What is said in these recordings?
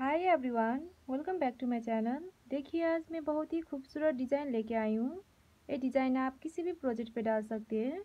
Hi everyone, welcome back to my channel. देखिए आज मैं बहुत ही खूबसूरत डिज़ाइन लेके आई हूँ। ये डिज़ाइन आप किसी भी प्रोजेक्ट पे डाल सकते हैं।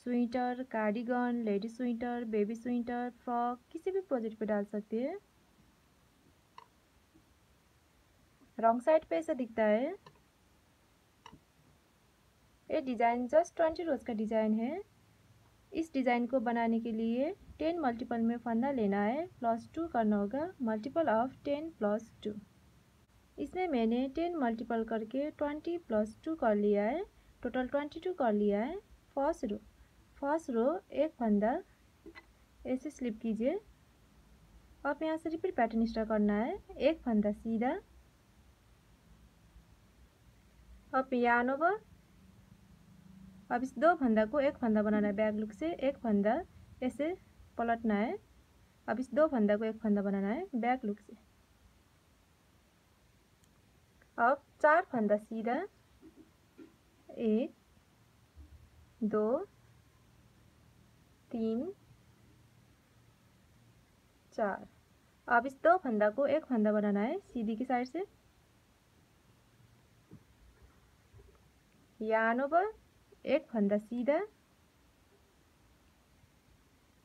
Sweater, cardigan, lady sweater, baby sweater, frock, किसी भी प्रोजेक्ट पे डाल सकते हैं। रॉन्ग साइड पे ऐसा दिखता है। ये डिज़ाइन जस्ट 20 रोज़ का डिज़ाइन है। इस डिज़ाइन को बनाने के लिए 10 मल्टीपल में फंदा लेना है, +2 करना होगा, मल्टीपल ऑफ 10 + 2। इसमें मैंने 10 मल्टीपल करके 20 + 2 कर लिया है, टोटल 22 कर लिया है। फर्स्ट रो एक फंदा ऐसे स्लिप कीजिए। अब यहाँ से रिपीट पैटर्न स्टार्ट करना है। एक फंदा सीधा, अब यार्न ओवर। अब इस दो फंदा को एक फंदा बनाना है, बैक लुक से एक फंदा ऐसे पलटना है। अब इस दो फंदा को एक फंदा बनाना है बैक लुक से। अब 4 फंदा सीधा, 1 2 3 4। अब इस दो फंदा को एक फंदा बनाना है सीधी की साइड से। यार्न ओवर, एक फंदा सीधा,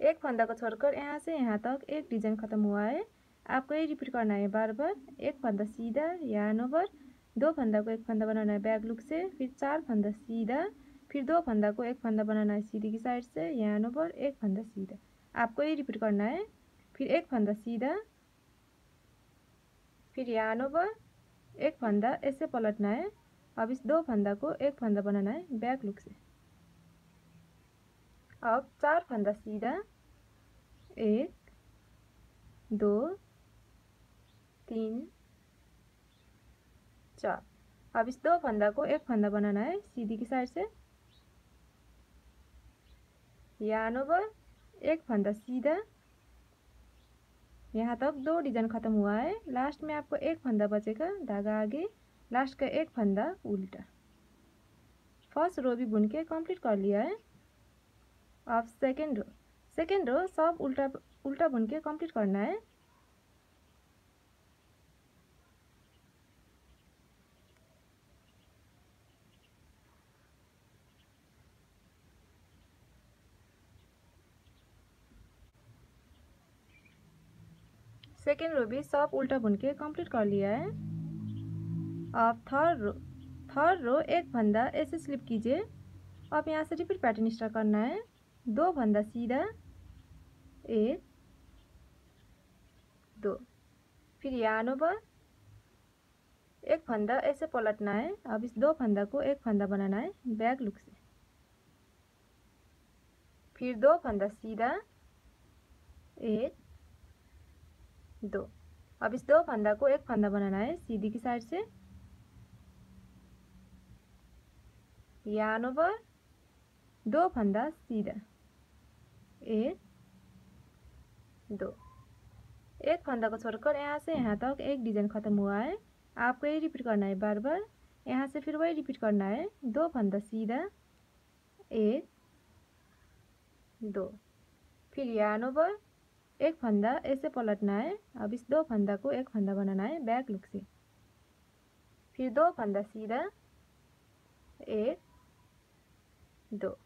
एक फंदा को छोड़कर यहाँ से यहाँ तक एक डिजाइन खत्म हुआ है। आपको ये रिपीट करना है बार बार। एक फंदा सीधा, यार्न ओवर, दो फंदा को एक फंदा बनाना है बैक लुक से, फिर 4 फंदा सीधा, फिर दो फंदा को एक फंदा बनाना है सीधी की साइड से, यार्न ओवर, एक फंदा सीधा। आपको ये रिपीट करना है। फिर एक फंदा सीधा, फिर यार्न ओवर, एक फंदा ऐसे पलटना है। अब इस दो फंदा को एक फंदा बनाना है बैक लुक से। अब 4 फंदा सीधा, 1 2 3 4। अब इस दो फंदा को एक फंदा बनाना है सीधी की साइड से। यार्न ओवर, एक फंदा सीधा, यहाँ तक दो डिजाइन खत्म हुआ है। लास्ट में आपको एक फंदा बचेगा, धागा आगे, लास्ट का एक फंदा उल्टा। फर्स्ट रो भी बुन के कंप्लीट कर लिया है। अब सेकेंड रो सब उल्टा उल्टा बुन के कंप्लीट करना है। सेकेंड रो भी सब उल्टा बुन के कंप्लीट कर लिया है। अब थर्ड रो एक फंदा ऐसे स्लिप कीजिए। अब यहाँ से रिपीट पैटर्न स्टार्ट करना है। दो फंदा सीधा, 1 2, फिर यार्न ओवर, एक फंदा ऐसे पलटना है। अब इस दो फंदा को एक फंदा बनाना है बैक लुक से। फिर दो फंदा सीधा, 1 2। अब इस दो फंदा को एक फंदा बनाना है सीधी की साइड से। यार्न ओवर, दो फंदा सीधा, 1 2। एक फंदा को छोड़कर यहाँ से यहाँ तक एक डिजाइन खत्म हुआ है। आपको ये रिपीट करना है बार बार। यहाँ से फिर वही रिपीट करना है। दो फंदा सीधा, 1 2, फिर यार्न ओवर, एक फंदा ऐसे पलटना है। अब इस दो फंदा को एक फंदा बनाना है बैक लुक से। फिर दो फंदा सीधा, 1 2।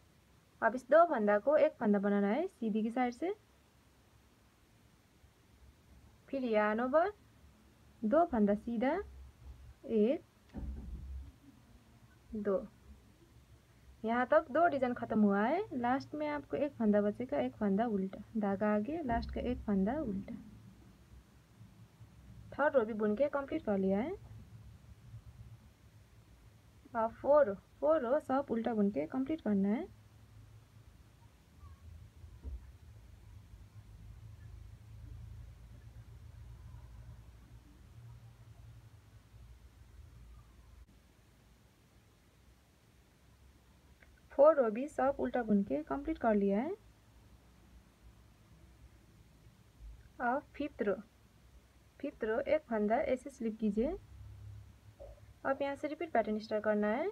अब इस दो फंदा को एक फंदा बनाना है सीधी की साइड से। फिर यार्न ओवर, दो फंदा सीधा, 1 2। यहाँ तक दो डिजाइन खत्म हुआ है। लास्ट में आपको एक फंदा बचेगा, एक फंदा उल्टा, धागा आगे, लास्ट का एक फंदा उल्टा। थर्ड रो भी बुन के कंप्लीट कर लिया है। अब फोर रो सब उल्टा बुन के कंप्लीट करना है। फोर रो भी सब उल्टा बुन के कंप्लीट कर लिया है। अब फिफ्थ रो एक फंदा ऐसे स्लिप कीजिए। अब यहाँ से रिपीट पैटर्न स्टार्ट करना है।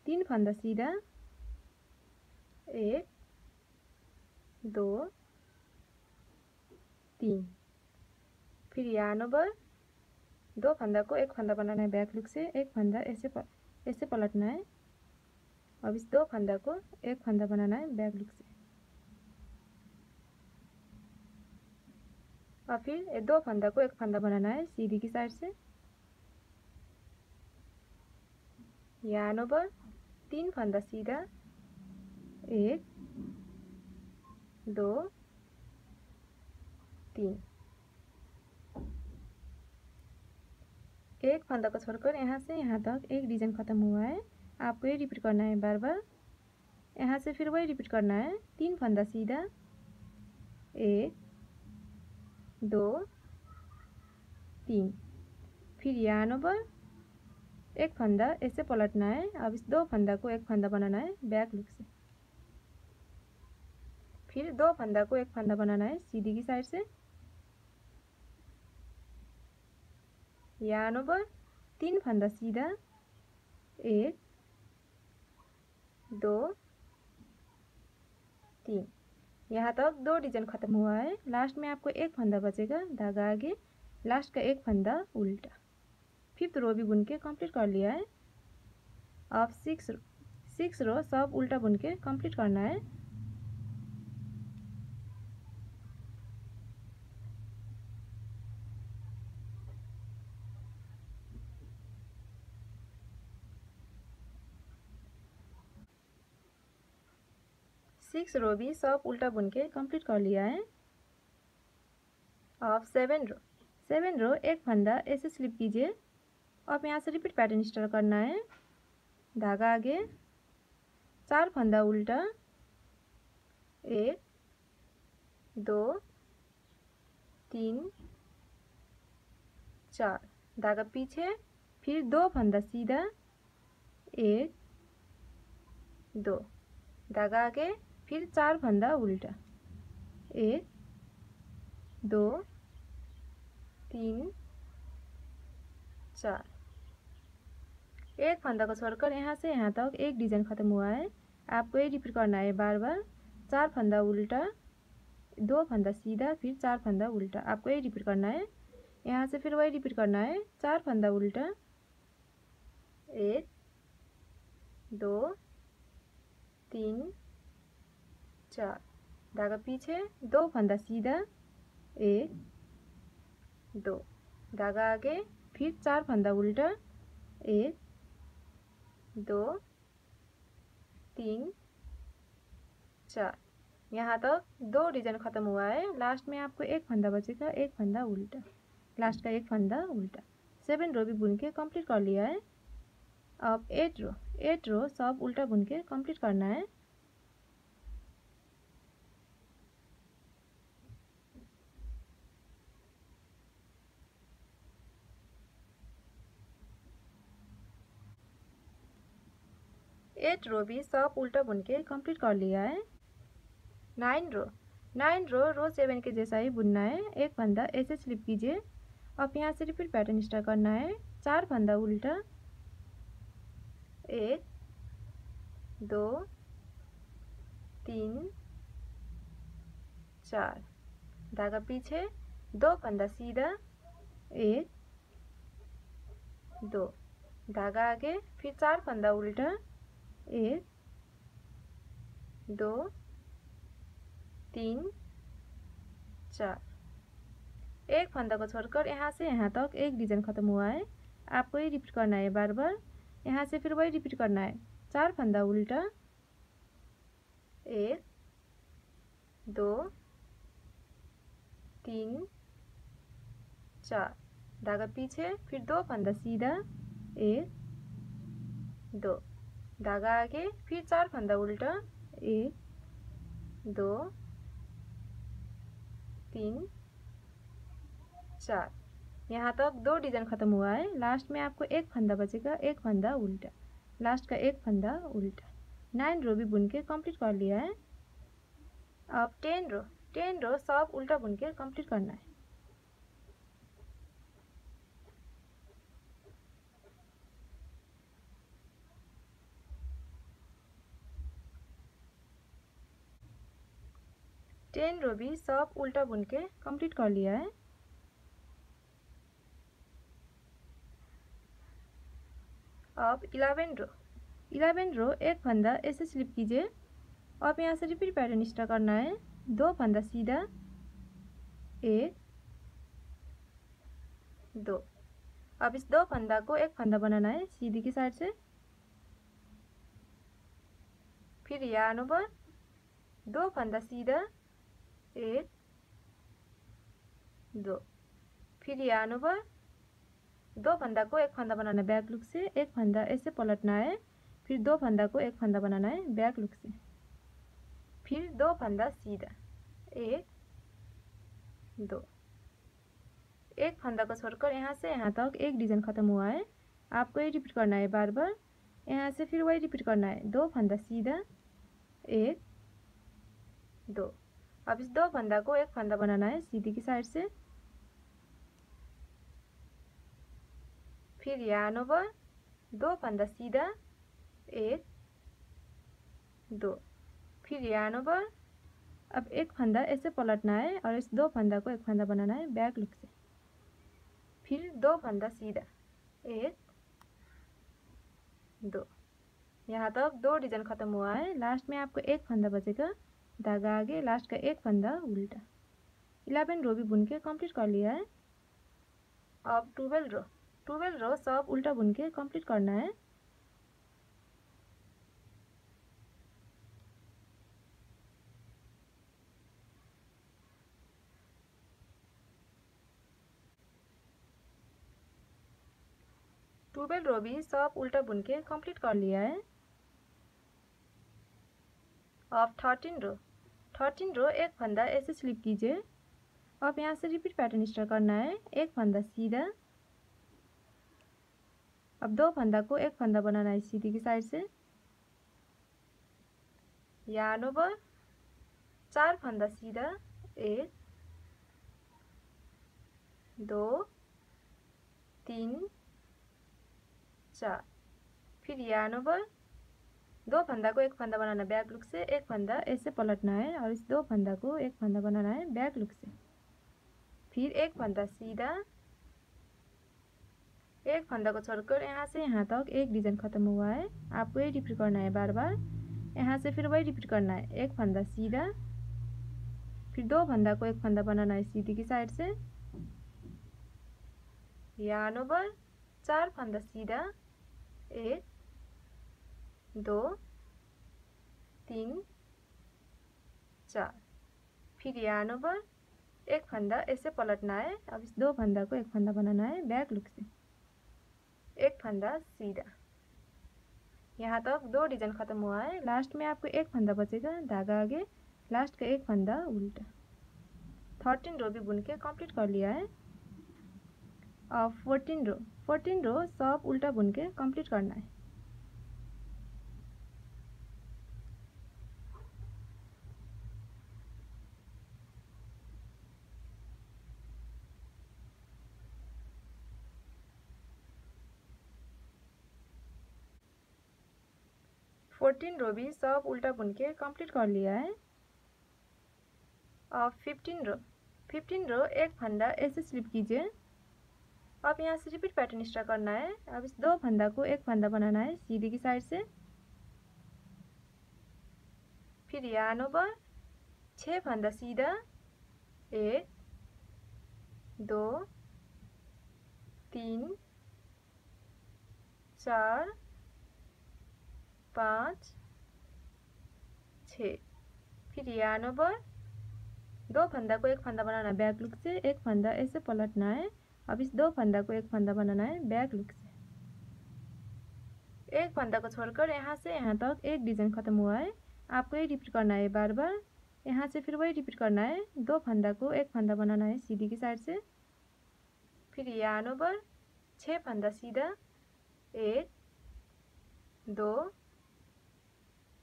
3 फंदा सीधा, 1 2 3, फिर यार्न ओवर, दो फंदा को एक फंदा बनाना है बैक लूप से, एक फंदा ऐसे पलटना है। अब इस दो फंदा को एक फंदा बनाना है बैक लूप से, और फिर दो फंदा को एक फंदा बनाना है सीधी की साइड से। यार्न ओवर, तीन फंदा सीधा, एक दो तीन। एक फंदा को छोड़कर यहाँ से यहाँ तक एक डिजाइन खत्म हुआ है। आपको ये रिपीट करना है बार बार। यहाँ से फिर वही रिपीट करना है, तीन फंदा सीधा, एक दो तीन, फिर यार्न ओवर, एक फंदा ऐसे पलटना है। अब इस दो फंदा को एक फंदा बनाना है बैक लूप से, फिर दो फंदा को एक फंदा बनाना है सीधी की साइड से। यार्न ओवर, तीन फंदा सीधा, एक दो तीन। यहाँ तक दो डिजाइन खत्म हुआ है। लास्ट में आपको एक फंदा बचेगा, धागा आगे, लास्ट का एक फंदा उल्टा। फिफ्थ रो भी बुन के कंप्लीट कर लिया है। अब सिक्स रो सब उल्टा बुन के कंप्लीट करना है। सिक्स रो भी सब उल्टा बुन के कंप्लीट कर लिया है। अब सेवन रो एक फंदा ऐसे स्लिप कीजिए। अब यहाँ से रिपीट पैटर्न स्टार्ट करना है। धागा आगे, चार फंदा उल्टा, एक दो तीन चार, धागा पीछे, फिर दो फंदा सीधा, एक दो, धागा आगे, फिर चार फंदा उल्टा, एक दो तीन चार। एक फंदा को छोड़कर यहाँ से यहाँ तक एक डिजाइन खत्म हुआ है। आपको ये रिपीट करना है बार बार। चार फंदा उल्टा, दो फंदा सीधा, फिर चार फंदा उल्टा। आपको ये रिपीट करना है। यहाँ से फिर वही रिपीट करना है। चार फंदा उल्टा, एक दो तीन चार, धागा पीछे, दो फंदा सीधा, एक दो, धागा आगे, फिर चार फंदा उल्टा, एक दो तीन चार। यहाँ तक दो डिजाइन खत्म हुआ है। लास्ट में आपको एक फंदा बचेगा, एक फंदा उल्टा, लास्ट का एक फंदा उल्टा। 7 रो भी बुन के कंप्लीट कर लिया है। अब 8 रो सब उल्टा बुन के कंप्लीट करना है। एट रो भी सब उल्टा बुन के कंप्लीट कर लिया है। 9 रो 7 के जैसा ही बुनना है। एक फंदा ऐसे स्लिप कीजिए। अब यहाँ से रिपीट पैटर्न स्टार्ट करना है। चार फंदा उल्टा, एक दो तीन चार, धागा पीछे, दो फंदा सीधा, एक दो, धागा आगे, फिर चार फंदा उल्टा, एक दो तीन चार। एक फंदा को छोड़कर यहाँ से यहाँ तक एक डिजाइन खत्म हुआ है। आपको ये रिपीट करना है बार बार। यहाँ से फिर वही रिपीट करना है। चार फंदा उल्टा, एक दो तीन चार, धागा पीछे, फिर दो फंदा सीधा, एक दो, धागा आगे, फिर चार फंदा उल्टा, एक दो तीन चार। यहाँ तक दो डिजाइन खत्म हुआ है। लास्ट में आपको एक फंदा बचेगा, एक फंदा उल्टा, लास्ट का एक फंदा उल्टा। 9 रो भी बुन के कंप्लीट कर लिया है। अब 10 रो सब उल्टा बुन के कंप्लीट करना है। टेन रो भी सब उल्टा बुन के कंप्लीट कर लिया है। अब 11 रो, 11 रो एक फंदा ऐसे स्लिप कीजिए। अब यहाँ से रिपीट पैटर्न स्टार्ट करना है। 2 फंदा सीधा, 1 2। अब इस 2 फंदा को एक फंदा बनाना है सीधी की साइड से। फिर यार्न ओवर, 2 फंदा सीधा, 1 2। फिर यार्न ओवर, 2 फंदा को एक फंदा बनाना है बैक लुक से, एक फंदा ऐसे पलटना है। फिर 2 फंदा को एक फंदा बनाना है बैक लुक से। फिर 2 फंदा सीधा, 1 2। एक फंदा को छोड़कर यहाँ से यहाँ तक एक डिजाइन खत्म हुआ है। आपको ये रिपीट करना है बार बार। यहाँ से फिर वही रिपीट करना है। 2 फंदा सीधा, 1 2। अब इस 2 फंदा को एक फंदा बनाना है सीधी की साइड से। फिर यार्न ओवर, 2 फंदा सीधा, 1 2। फिर यार्न ओवर, अब एक फंदा ऐसे पलटना है और इस 2 फंदा को एक फंदा बनाना है बैक लुक से। फिर 2 फंदा सीधा, 1 2। यहाँ तक 2 डिजाइन खत्म हुआ है। लास्ट में आपको एक फंदा बचेगा, धागा आगे, लास्ट का एक फंदा उल्टा। 11 रो भी बुन के कंप्लीट कर लिया है। अब 12 रो सब उल्टा बुन के कंप्लीट करना है। ट्वेल्व रो भी सब उल्टा बुन के कंप्लीट कर लिया है। अब 13 रो एक फंदा ऐसे स्लिप कीजिए। अब यहाँ से रिपीट पैटर्न स्टार्ट करना है। एक फंदा सीधा, अब 2 फंदा को एक फंदा बनाना है सीधी की साइड से। यार्न ओवर, 4 फंदा सीधा, 1 2 3 4। फिर यार्न ओवर, 2 फंदा को एक फंदा बनाना है बैक लुक से, एक फंदा ऐसे पलटना है और इस 2 फंदा को एक फंदा बनाना है बैक लुक से। फिर एक फंदा सीधा, एक फंदा को छोड़कर यहाँ से यहाँ तक एक डिजाइन खत्म हुआ है। आपको ये रिपीट करना है बार बार। यहाँ से फिर वही रिपीट करना है। एक फंदा सीधा, फिर 2 फंदा को एक फंदा बनाना है सीधी की साइड से। यार्न ओवर, 4 फंदा सीधा, 1 2 3 4। फिर यार्न ओवर, एक फंदा ऐसे पलटना है। अब इस 2 फंदा को एक फंदा बनाना है बैक लुक से, एक फंदा सीधा। यहाँ तक 2 डिजाइन खत्म हुआ है। लास्ट में आपको एक फंदा बचेगा, धागा आगे, लास्ट का एक फंदा उल्टा। 13 रो भी बुन के कंप्लीट कर लिया है। अब 14 रो सब उल्टा बुन के कंप्लीट करना है। फोर्टीन रो भी सब उल्टा बुन के कंप्लीट कर लिया है। अब 15 रो एक फंदा ऐसे स्लिप कीजिए। अब यहाँ से रिपीट पैटर्न स्टार्ट करना है। अब इस 2 फंदा को एक फंदा बनाना है सीधी की साइड से। फिर यार्न ओवर, 6 फंदा सीधा, 1 2 3 4 5 6। फिर यार्न ओवर, 2 फंदा को एक फंदा बनाना है बैक लुक से, एक फंदा ऐसे पलटना है। अब इस 2 फंदा को एक फंदा बनाना है बैक लुक से। एक फंदा को छोड़कर यहाँ से यहाँ तक एक डिजाइन खत्म हुआ है। आपको ये रिपीट करना है बार बार। यहाँ से फिर वही रिपीट करना है। 2 फंदा को एक फंदा बनाना है सीधी की साइड से। फिर यार्न ओवर, 6 फंदा सीधा, 1 2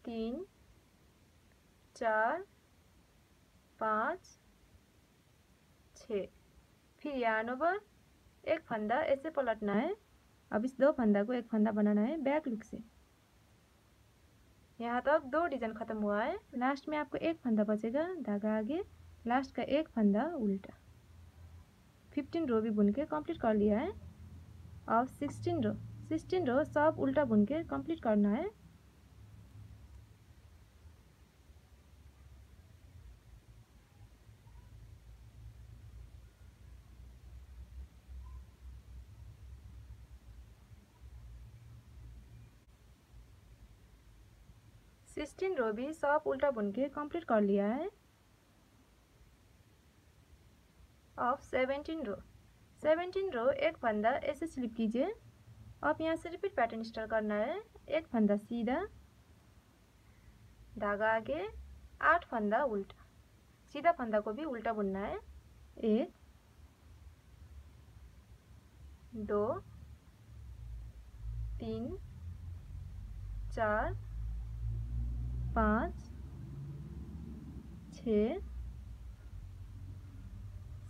3 4 5 6। फिर यार्न ओवर, एक फंदा ऐसे पलटना है। अब इस 2 फंदा को एक फंदा बनाना है बैक लुक से। यहाँ तक 2 डिजाइन खत्म हुआ है। लास्ट में आपको एक फंदा बचेगा, धागा आगे, लास्ट का एक फंदा उल्टा। 15 रो भी बुन के कंप्लीट कर लिया है। अब 16 16 रो सब उल्टा बुन के कंप्लीट करना है। सिक्सटीन रो भी सब उल्टा बुन के कंप्लीट कर लिया है। अब 17 रो, 17 रो एक फंदा ऐसे स्लिप कीजिए। अब यहाँ से रिपीट पैटर्न स्टार्ट करना है। एक फंदा सीधा, धागा आगे, 8 फंदा उल्टा, सीधा फंदा को भी उल्टा बुनना है। 1 2 3 4 5 6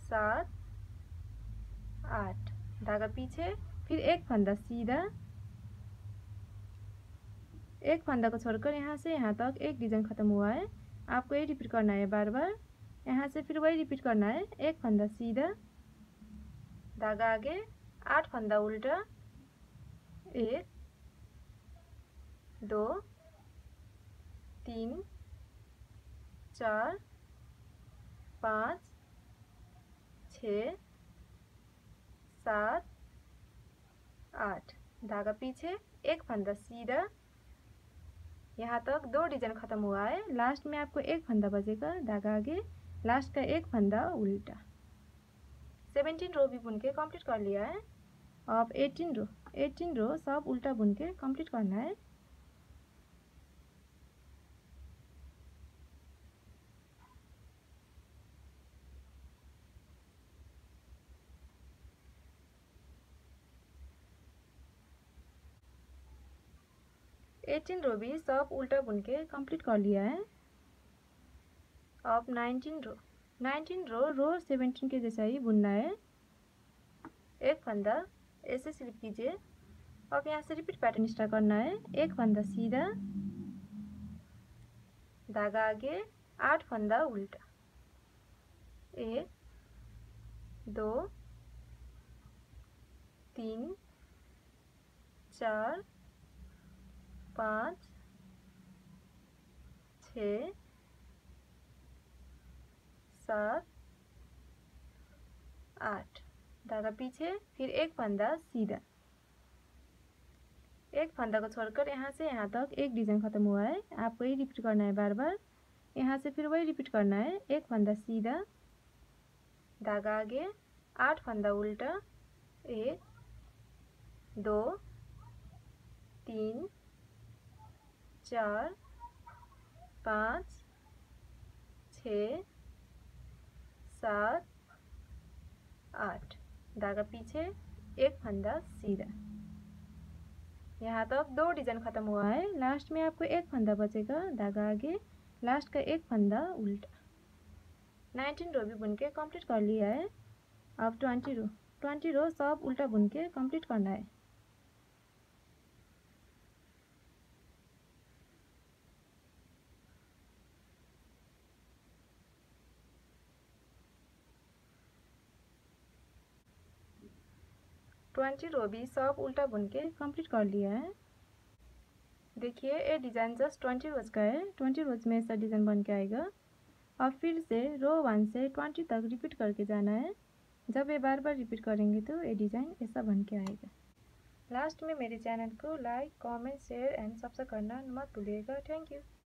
7 8, धागा पीछे, फिर एक फंदा सीधा, एक फंदा को छोड़कर यहाँ से यहाँ तक एक डिजाइन खत्म हुआ है। आपको ये रिपीट करना है बार बार। यहाँ से फिर वही रिपीट करना है। एक फंदा सीधा, धागा आगे, 8 फंदा उल्टा, 1 2 3 4 5 6 7 8, धागा पीछे, एक फंदा सीधा, यहाँ तक 2 डिजाइन खत्म हुआ है। लास्ट में आपको एक फंदा बचेगा, धागा आगे, लास्ट का एक फंदा उल्टा। 17 रो भी बुन के कंप्लीट कर लिया है। अब 18 रो सब उल्टा बुन के कंप्लीट करना है। एटीन रो भी सब उल्टा बुन के कंप्लीट कर लिया है। अब 19 रो, 19 रो 17 के जैसा ही बुनना है। एक फंदा ऐसे स्लिप कीजिए। अब यहाँ से रिपीट पैटर्न स्टार्ट करना है। एक फंदा सीधा, धागा आगे, 8 फंदा उल्टा, 1 2 3 4 5 6 7 8, धागा पीछे, फिर एक फंदा सीधा, एक फंदा को छोड़कर यहाँ से यहाँ तक एक डिजाइन खत्म हुआ है। आपको ये रिपीट करना है बार बार। यहाँ से फिर वही रिपीट करना है। एक फंदा सीधा, धागा आगे, 8 फंदा उल्टा, 1 2 3 4 5 6 7 8, धागा पीछे, एक फंदा सीधा, यहाँ तक 2 डिजाइन खत्म हुआ है। लास्ट में आपको एक फंदा बचेगा, धागा आगे, लास्ट का एक फंदा उल्टा। 19 रो भी बुन के कंप्लीट कर लिया है। अब 20 रो सब उल्टा बुन के कंप्लीट करना है। ट्वेंटी रो भी सब उल्टा बुन के कंप्लीट कर लिया है। देखिए ये डिज़ाइन जस्ट 20 रोज का है। 20 रोज में ऐसा डिज़ाइन बन के आएगा। अब फिर से रो 1 से 20 तक रिपीट करके जाना है। जब ये बार बार रिपीट करेंगे तो ये डिज़ाइन ऐसा बन के आएगा। लास्ट में मेरे चैनल को like, comment, share and subscribe करना मत भूलिएगा। Thank you.